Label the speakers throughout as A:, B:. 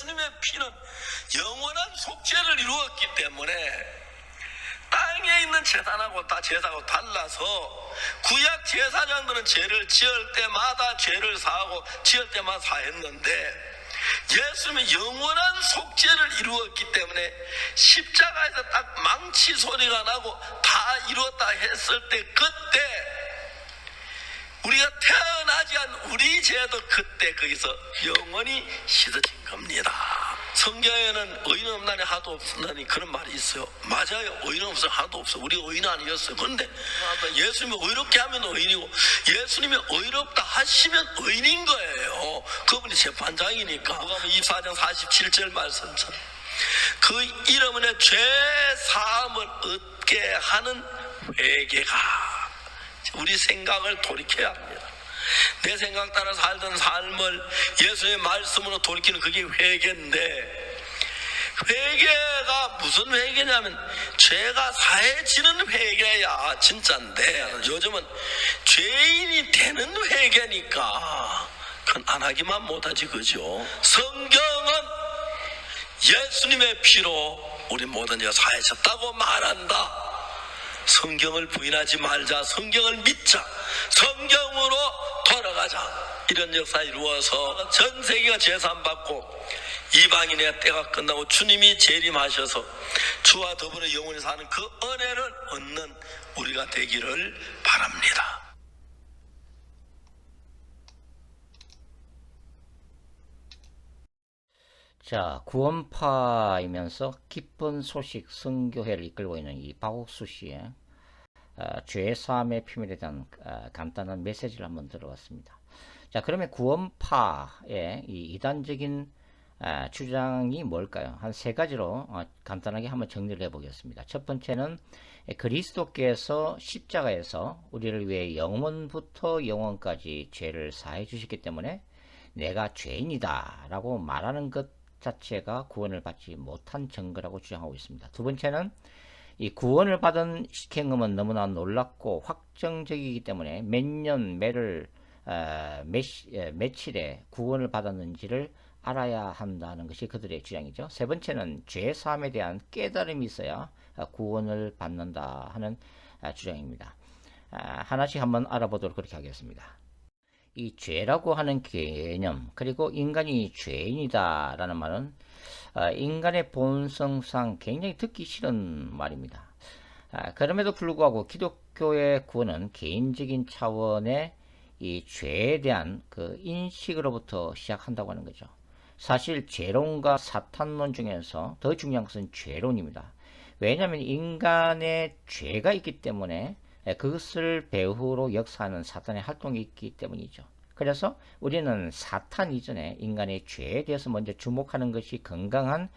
A: 예수님의 피는 영원한 속죄를 이루었기 때문에 땅에 있는 제단하고 다 제사하고 달라서 구약 제사장들은 죄를 지을 때마다 죄를 사하고 지을 때마다 사했는데 예수님은 영원한 속죄를 이루었기 때문에 십자가에서 딱 망치 소리가 나고 다 이루었다 했을 때 그때 우리가 태어나지 않은 우리 죄도 그때 거기서 영원히 씻어진 겁니다. 성경에는 의인 없나니 하도 없나니 그런 말이 있어요. 맞아요. 의인 없어 하도 없어. 우리가 의인 아니었어요. 그런데 예수님이 의롭게 하면 의인이고 예수님이 의롭다 하시면 의인인 거예요. 그분이 재판장이니까. 누가복음 24장 47절 말씀처럼 그 이름은 죄 사함을 얻게 하는 회개가 우리 생각을 돌이켜야 합니다. 내 생각 따라 살던 삶을 예수의 말씀으로 돌이키는 그게 회개인데 회개가 무슨 회개냐면 죄가 사해지는 회개야 진짜인데 요즘은 죄인이 되는 회개니까 그건 안 하기만 못하지 그죠? 성경은 예수님의 피로 우리 모든 죄가 사해졌다고 말한다. 성경을 부인하지 말자. 성경을 믿자. 성경으로 돌아가자. 이런 역사 이루어서 전 세계가 제사받고 이방인의 때가 끝나고 주님이 재림하셔서 주와 더불어 영원히 사는 그 은혜를 얻는 우리가 되기를 바랍니다.
B: 자, 구원파이면서 기쁜 소식 선교회를 이끌고 있는 이 박옥수 씨의 죄사함의 비밀에 대한 간단한 메시지를 한번 들어봤습니다. 자, 그러면 구원파의 이 이단적인 주장이 뭘까요? 한 세 가지로 간단하게 한번 정리를 해보겠습니다. 첫 번째는 그리스도께서 십자가에서 우리를 위해 영원부터 영원까지 죄를 사해 주셨기 때문에 내가 죄인이다 라고 말하는 것 자체가 구원을 받지 못한 증거라고 주장하고 있습니다. 두 번째는 이 구원을 받은 시행음은 너무나 놀랍고 확정적이기 때문에 몇 년, 며칠에 구원을 받았는지를 알아야 한다는 것이 그들의 주장이죠. 세 번째는 죄사함에 대한 깨달음이 있어야 구원을 받는다 하는 주장입니다. 하나씩 한번 알아보도록 그렇게 하겠습니다. 이 죄라고 하는 개념 그리고 인간이 죄인이다 라는 말은 인간의 본성상 굉장히 듣기 싫은 말입니다. 그럼에도 불구하고 기독교의 구원은 개인적인 차원의 이 죄에 대한 그 인식으로부터 시작한다고 하는 거죠. 사실 죄론과 사탄론 중에서 더 중요한 것은 죄론입니다. 왜냐하면 인간의 죄가 있기 때문에 그것을 배후로 역사하는 사탄의 활동이 있기 때문이죠. 그래서 우리는 사탄 이전에 인간의 죄에 대해서 먼저 주목하는 것이 건강한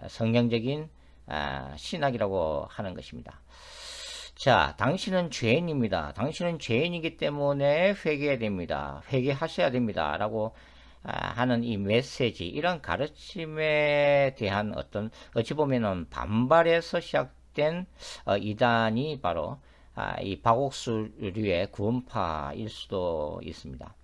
B: 성경적인 신학이라고 하는 것입니다. 자, 당신은 죄인입니다. 당신은 죄인이기 때문에 회개해야 됩니다. 회개하셔야 됩니다. 라고 하는 이 메시지, 이런 가르침에 대한 어떤 어찌 보면은 반발에서 시작된 이단이 바로 이 박옥수류의 구원파일 수도 있습니다.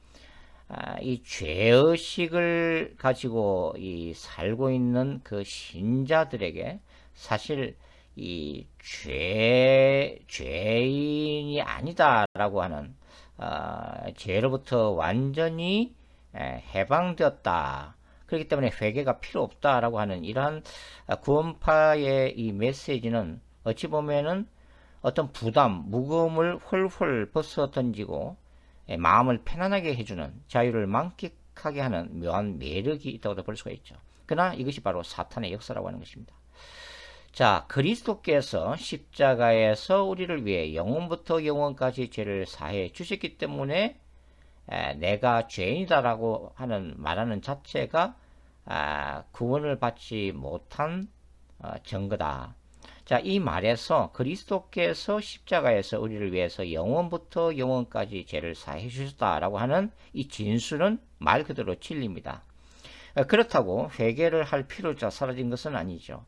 B: 이 죄의식을 가지고 살고 있는 그 신자들에게 사실 이 죄인이 아니다라고 하는 죄로부터 완전히 해방되었다. 그렇기 때문에 회개가 필요 없다라고 하는 이러한 구원파의 이 메시지는 어찌 보면은 어떤 부담, 무거움을 훌훌 벗어 던지고 마음을 편안하게 해주는, 자유를 만끽하게 하는 묘한 매력이 있다고 볼 수가 있죠. 그러나 이것이 바로 사탄의 역사라고 하는 것입니다. 자, 그리스도께서 십자가에서 우리를 위해 영원부터 영원까지 죄를 사해 주셨기 때문에 내가 죄인이다라고 하는 말하는 자체가 구원을 받지 못한 증거다. 자, 이 말에서 그리스도께서 십자가에서 우리를 위해서 영원부터 영원까지 죄를 사해 주셨다라고 하는 이 진술은 말 그대로 진리입니다. 그렇다고 회개를 할 필요가 사라진 것은 아니죠.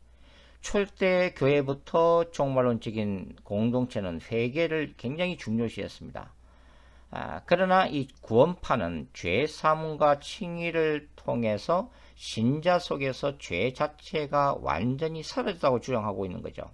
B: 초대 교회부터 종말론적인 공동체는 회개를 굉장히 중요시했습니다. 그러나 이 구원파는 죄 사함과 칭의를 통해서 신자 속에서 죄 자체가 완전히 사라졌다고 주장하고 있는 거죠.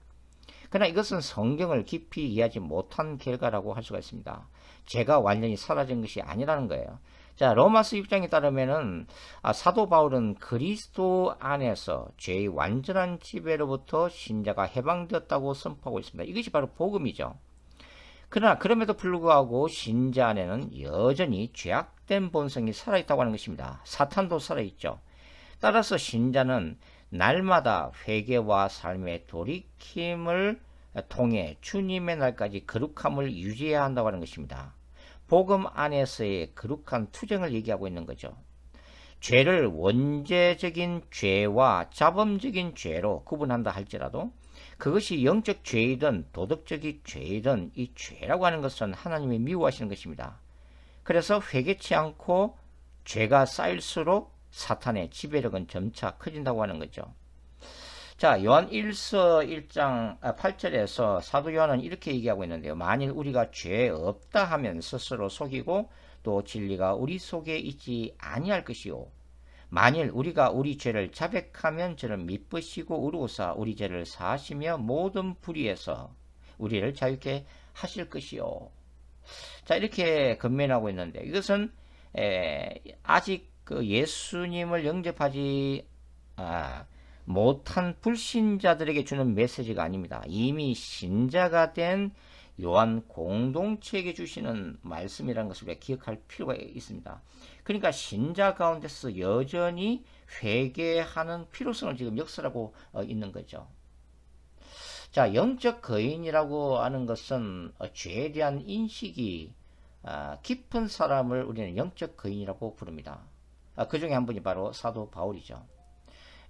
B: 그러나 이것은 성경을 깊이 이해하지 못한 결과라고 할 수가 있습니다. 죄가 완전히 사라진 것이 아니라는 거예요. 자, 로마서 6장에 따르면은 사도 바울은 그리스도 안에서 죄의 완전한 지배로부터 신자가 해방되었다고 선포하고 있습니다. 이것이 바로 복음이죠. 그러나 그럼에도 불구하고 신자 안에는 여전히 죄악된 본성이 살아있다고 하는 것입니다. 사탄도 살아있죠. 따라서 신자는 날마다 회개와 삶의 돌이킴을 통해 주님의 날까지 거룩함을 유지해야 한다고 하는 것입니다. 복음 안에서의 거룩한 투쟁을 얘기하고 있는 거죠. 죄를 원죄적인 죄와 자범적인 죄로 구분한다 할지라도 그것이 영적 죄이든 도덕적인 죄이든 이 죄라고 하는 것은 하나님이 미워하시는 것입니다. 그래서 회개치 않고 죄가 쌓일수록 사탄의 지배력은 점차 커진다고 하는 거죠. 자, 요한 1서 1장 8절에서 사도 요한은 이렇게 얘기하고 있는데요. 만일 우리가 죄 없다 하면 스스로 속이고 또 진리가 우리 속에 있지 아니할 것이요. 만일 우리가 우리 죄를 자백하면 저를 미쁘시고 의로우사 우리 죄를 사하시며 모든 불의에서 우리를 자유케 하실 것이요. 자, 이렇게 건면하고 있는데 이것은 아직 그 예수님을 영접하지 못한 불신자들에게 주는 메시지가 아닙니다. 이미 신자가 된 요한 공동체에게 주시는 말씀이라는 것을 우리가 기억할 필요가 있습니다. 그러니까 신자 가운데서 여전히 회개하는 필요성을 지금 역설하고 있는 거죠. 자, 영적 거인이라고 하는 것은 죄에 대한 인식이 깊은 사람을 우리는 영적 거인이라고 부릅니다. 그 중에 한 분이 바로 사도 바울이죠.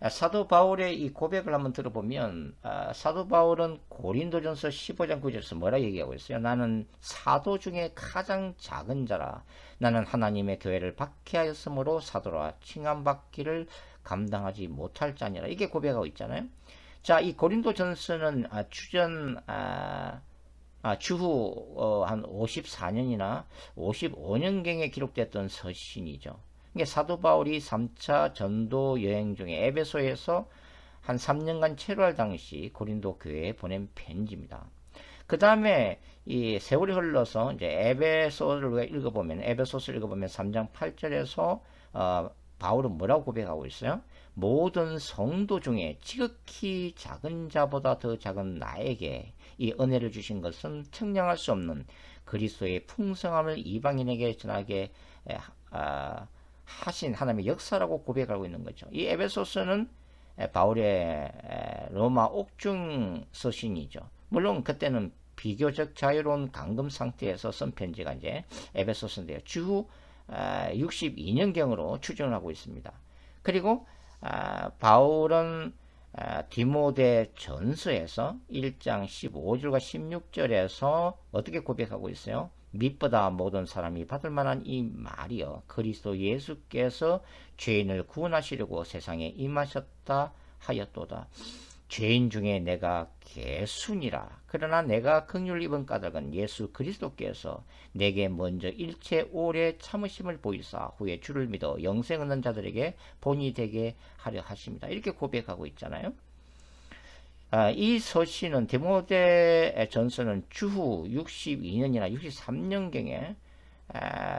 B: 사도 바울의 이 고백을 한번 들어보면 사도 바울은 고린도전서 15장 9절에서 뭐라 얘기하고 있어요? 나는 사도 중에 가장 작은 자라. 나는 하나님의 교회를 박해하였으므로 사도라 칭함받기를 감당하지 못할 자니라. 이게 고백하고 있잖아요. 자, 이 고린도전서는 추후 한 54년이나 55년경에 기록됐던 서신이죠. 이게 사도 바울이 3차 전도 여행 중에 에베소에서 한 3년간 체류할 당시 고린도 교회에 보낸 편지입니다. 그 다음에 이 세월이 흘러서 이제 에베소를 읽어보면 3장 8절에서 바울은 뭐라고 고백하고 있어요? 모든 성도 중에 지극히 작은 자보다 더 작은 나에게 이 은혜를 주신 것은 측량할 수 없는 그리스도의 풍성함을 이방인에게 전하게 하신 하나님의 역사라고 고백하고 있는 거죠. 이 에베소서는 바울의 로마 옥중 서신이죠. 물론 그때는 비교적 자유로운 감금 상태에서 쓴 편지가 이제 에베소서인데요. 주후 62년경으로 추정을 하고 있습니다. 그리고 바울은 디모데 전서에서 1장 15절과 16절에서 어떻게 고백하고 있어요? 밑보다 모든 사람이 받을 만한 이 말이여 그리스도 예수께서 죄인을 구원하시려고 세상에 임하셨다 하였도다. 죄인 중에 내가 개순이라. 그러나 내가 긍휼 입은 까닭은 예수 그리스도께서 내게 먼저 일체 오래 참으심을 보이사 후에 주를 믿어 영생 얻는 자들에게 본이 되게 하려 하십니다. 이렇게 고백하고 있잖아요. 이 서신은 디모데 전서는 주후 62년이나 63년경에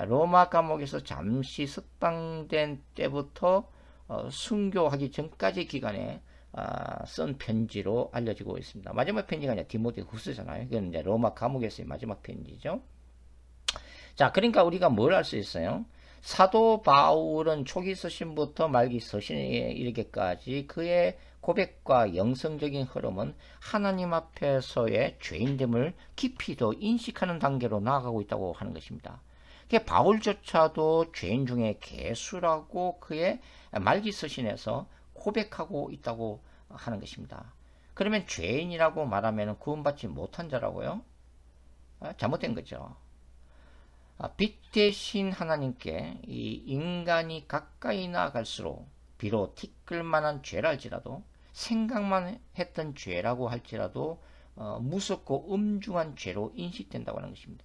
B: 로마 감옥에서 잠시 석방된 때부터 순교하기 전까지 기간에 쓴 편지로 알려지고 있습니다. 마지막 편지가 이제 디모데 후서잖아요. 이건 이제 로마 감옥에서의 마지막 편지죠. 자, 그러니까 우리가 뭘 알 수 있어요? 사도 바울은 초기 서신부터 말기 서신에 이르기까지 그의 고백과 영성적인 흐름은 하나님 앞에서의 죄인됨을 깊이 더 인식하는 단계로 나아가고 있다고 하는 것입니다. 바울조차도 죄인 중에 개수라고 그의 말기 서신에서 고백하고 있다고 하는 것입니다. 그러면 죄인이라고 말하면 구원받지 못한 자라고요? 잘못된 거죠. 빛 대신 하나님께 이 인간이 가까이 나아갈수록 비록 티끌만한 죄랄지라도 생각만 했던 죄라고 할지라도 무섭고 엄중한 죄로 인식된다고 하는 것입니다.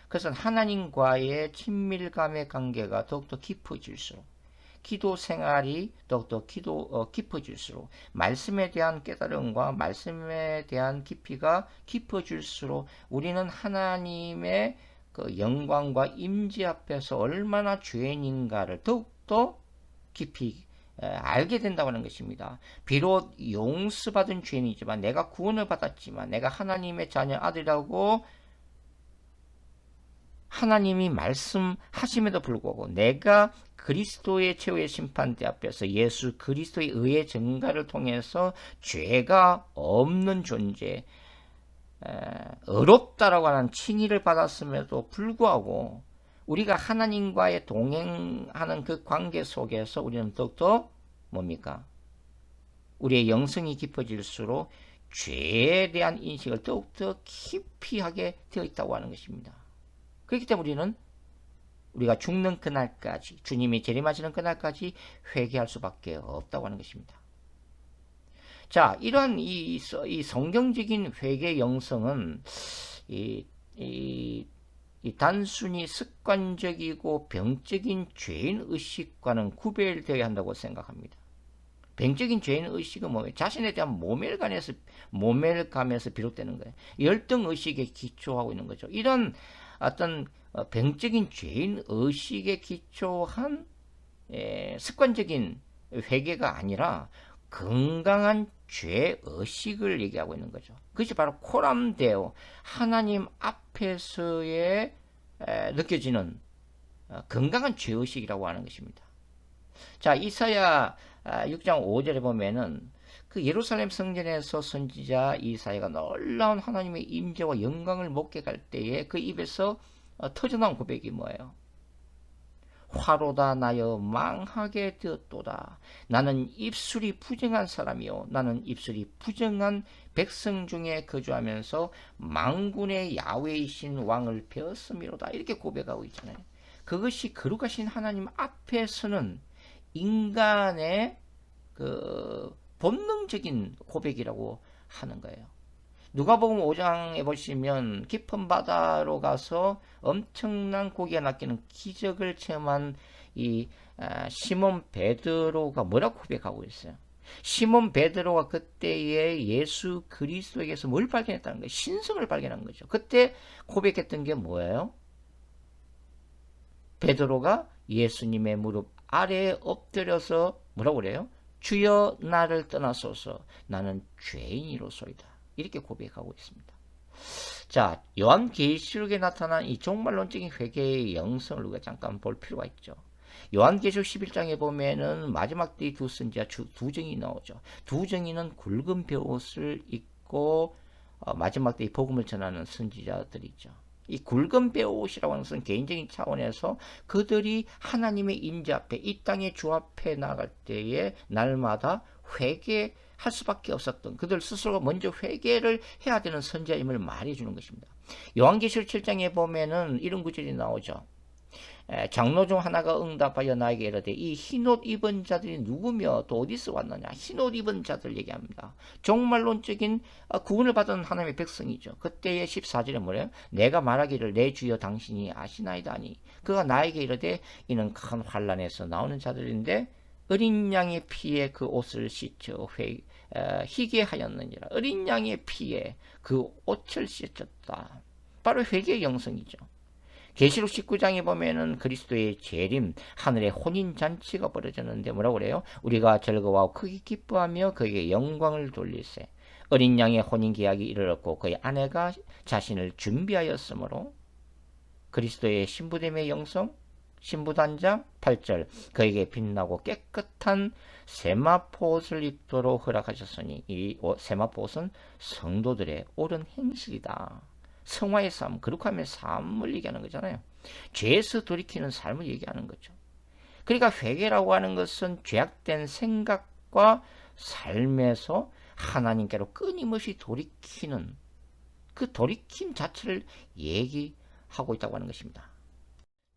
B: 그것은 하나님과의 친밀감의 관계가 더욱더 깊어질수록, 기도 생활이 더욱더 깊어질수록, 말씀에 대한 깨달음과 말씀에 대한 깊이가 깊어질수록 우리는 하나님의 그 영광과 임재 앞에서 얼마나 죄인인가를 더욱더 깊이 알게 된다고 하는 것입니다. 비록 용서받은 죄인이지만, 내가 구원을 받았지만, 내가 하나님의 자녀 아들이라고 하나님이 말씀하심에도 불구하고 내가 그리스도의 최후의 심판대 앞에서 예수 그리스도의 의의 증가를 통해서 죄가 없는 존재, 의롭다라고 하는 칭의를 받았음에도 불구하고 우리가 하나님과의 동행하는 그 관계 속에서 우리는 더욱더 뭡니까? 우리의 영성이 깊어질수록 죄에 대한 인식을 더욱더 깊이 하게 되어 있다고 하는 것입니다. 그렇기 때문에 우리가 죽는 그날까지, 주님이 재림하시는 그날까지 회개할 수밖에 없다고 하는 것입니다. 자, 이러한 이 성경적인 회개 영성은 단순히 습관적이고 병적인 죄인 의식과는 구별되어야 한다고 생각합니다. 병적인 죄인 의식은 뭐예요? 자신에 대한 모멸감에서 비롯되는 거예요. 열등 의식에 기초하고 있는 거죠. 이런 어떤 병적인 죄인 의식에 기초한 습관적인 회개가 아니라 건강한 죄 의식을 얘기하고 있는 거죠. 그것이 바로 코람데오, 하나님 앞에서의 느껴지는 건강한 죄 의식이라고 하는 것입니다. 자, 이사야 6장 5절에 보면은 그 예루살렘 성전에서 선지자 이사야가 놀라운 하나님의 임재와 영광을 목격할 때에 그 입에서 터져나온 고백이 뭐예요? 화로다 나여 망하게 되었도다. 나는 입술이 부정한 사람이요, 나는 입술이 부정한 백성 중에 거주하면서 만군의 야훼이신 왕을 배웠음이로다. 이렇게 고백하고 있잖아요. 그것이 거룩하신 하나님 앞에서는 인간의 그 본능적인 고백이라고 하는 거예요. 누가복음 5장에 보시면 깊은 바다로 가서 엄청난 고기가 낚이는 기적을 체험한 이 시몬 베드로가 뭐라고 고백하고 있어요? 시몬 베드로가 그때의 예수 그리스도에게서 뭘 발견했다는 거예요? 신성을 발견한 거죠. 그때 고백했던 게 뭐예요? 베드로가 예수님의 무릎 아래에 엎드려서 뭐라고 그래요? 주여 나를 떠나소서, 나는 죄인이로소이다. 이렇게 고백하고 있습니다. 자, 요한계시록에 나타난 이 종말론적인 회개의 영성을 우리가 잠깐 볼 필요가 있죠. 요한계시록 11장에 보면은 마지막 때의 두 선지자 두 정이 나오죠. 두 정이는 굵은 베옷을 입고 마지막 때의 복음을 전하는 선지자들이죠. 이 굵은 베옷이라고 하는 것은 개인적인 차원에서 그들이 하나님의 임재 앞에, 이 땅의 주 앞에 나갈 때에 날마다 회개할 수밖에 없었던, 그들 스스로가 먼저 회개를 해야 되는 선지자임을 말해주는 것입니다. 요한계시록 7장에 보면은 이런 구절이 나오죠. 장로 중 하나가 응답하여 나에게 이르되 이 흰옷 입은 자들이 누구며 또 어디서 왔느냐. 흰옷 입은 자들 얘기합니다. 종말론적인 구원을 받은 하나님의 백성이죠. 그때의 14절에 뭐래요? 내가 말하기를 내 주여 당신이 아시나이다 하니 그가 나에게 이르되 이는 큰 환난에서 나오는 자들인데 어린 양의 피에 그 옷을 씻어 희게 하였느니라. 어린 양의 피에 그 옷을 씻었다. 바로 회개의 영성이죠. 계시록 19장에 보면은 그리스도의 재림, 하늘의 혼인잔치가 벌어졌는데 뭐라고 그래요? 우리가 즐거워하고 크게 기뻐하며 그에게 영광을 돌리세. 어린 양의 혼인계약이 이르렀고 그의 아내가 자신을 준비하였으므로 그리스도의 신부됨의 영성, 신부단장 8절 그에게 빛나고 깨끗한 세마포옷을 입도록 허락하셨으니 이 세마포옷은 성도들의 옳은 행실이다. 성화의 삶, 거룩함의 삶을 얘기하는 거잖아요. 죄에서 돌이키는 삶을 얘기하는 거죠. 그러니까 회개라고 하는 것은 죄악된 생각과 삶에서 하나님께로 끊임없이 돌이키는 그 돌이킴 자체를 얘기하고 있다고 하는 것입니다.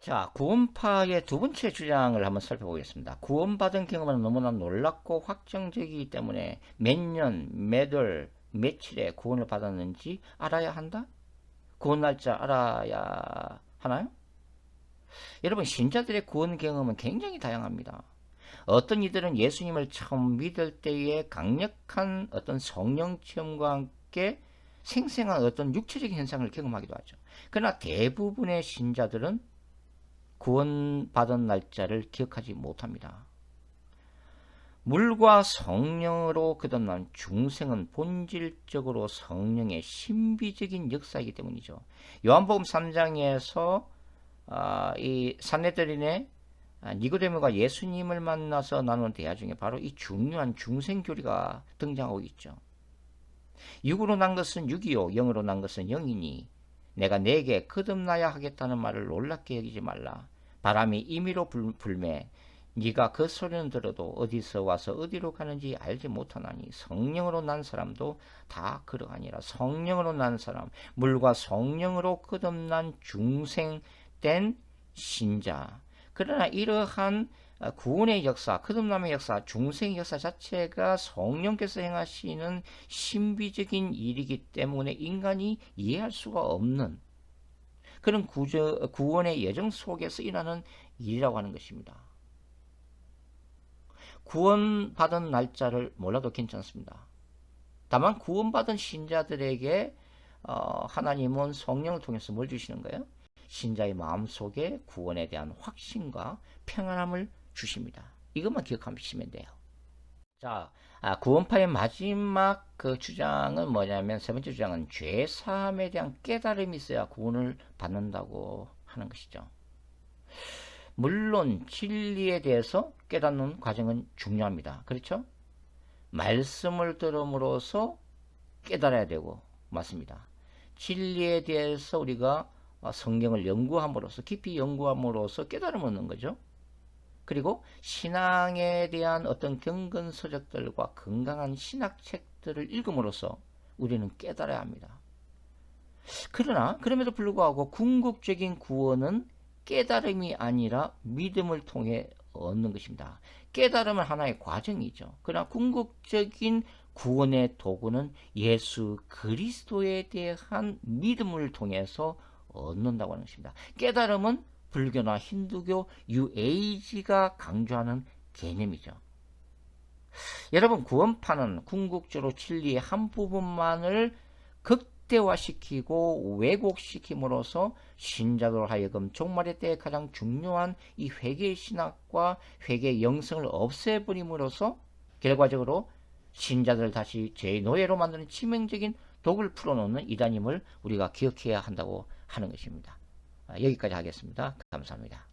B: 자, 구원파의 두 번째 주장을 한번 살펴보겠습니다. 구원받은 경험은 너무나 놀랍고 확정적이기 때문에 몇 년, 몇 월, 며칠에 구원을 받았는지 알아야 한다? 구원 날짜 알아야 하나요? 여러분, 신자들의 구원 경험은 굉장히 다양합니다. 어떤 이들은 예수님을 처음 믿을 때에 강력한 어떤 성령 체험과 함께 생생한 어떤 육체적인 현상을 경험하기도 하죠. 그러나 대부분의 신자들은 구원받은 날짜를 기억하지 못합니다. 물과 성령으로 거듭난 중생은 본질적으로 성령의 신비적인 역사이기 때문이죠. 요한복음 3장에서 이 산헤드린의 니고데모가 예수님을 만나서 나눈 대화 중에 바로 이 중요한 중생교리가 등장하고 있죠. 육으로 난 것은 육이요 영으로 난 것은 영이니 내가 내게 거듭나야 하겠다는 말을 놀랍게 여기지 말라. 바람이 임의로 불매 네가 그 소리는 들어도 어디서 와서 어디로 가는지 알지 못하나니 성령으로 난 사람도 다 그러하니라. 성령으로 난 사람, 물과 성령으로 거듭난 중생된 신자. 그러나 이러한 구원의 역사, 거듭남의 역사, 중생의 역사 자체가 성령께서 행하시는 신비적인 일이기 때문에 인간이 이해할 수가 없는 그런 구원의 여정 속에서 일어나는 일이라고 하는 것입니다. 구원받은 날짜를 몰라도 괜찮습니다. 다만 구원받은 신자들에게 하나님은 성령을 통해서 뭘 주시는 거예요? 신자의 마음속에 구원에 대한 확신과 평안함을 주십니다. 이것만 기억하시면 돼요. 자, 구원파의 마지막 그 주장은 뭐냐면, 세 번째 주장은 죄 사함에 대한 깨달음이 있어야 구원을 받는다고 하는 것이죠. 물론 진리에 대해서 깨닫는 과정은 중요합니다. 그렇죠? 말씀을 들음으로써 깨달아야 되고, 맞습니다. 진리에 대해서 우리가 성경을 연구함으로써, 깊이 연구함으로써 깨달음을 얻는 거죠. 그리고 신앙에 대한 어떤 경건서적들과 건강한 신학책들을 읽음으로써 우리는 깨달아야 합니다. 그러나 그럼에도 불구하고 궁극적인 구원은 깨달음이 아니라 믿음을 통해 얻는 것입니다. 깨달음은 하나의 과정이죠. 그러나 궁극적인 구원의 도구는 예수 그리스도에 대한 믿음을 통해서 얻는다고 하는 것입니다. 깨달음은 불교나 힌두교, UAG가 강조하는 개념이죠. 여러분, 구원파는 궁극적으로 진리의 한 부분만을 극대화시키고 왜곡시킴으로써 신자들 하여금 종말의 때에 가장 중요한 이 회개의 신학과 회개의 영성을 없애버림으로써 결과적으로 신자들을 다시 죄의 노예로 만드는 치명적인 독을 풀어놓는 이단임을 우리가 기억해야 한다고 하는 것입니다. 여기까지 하겠습니다. 감사합니다.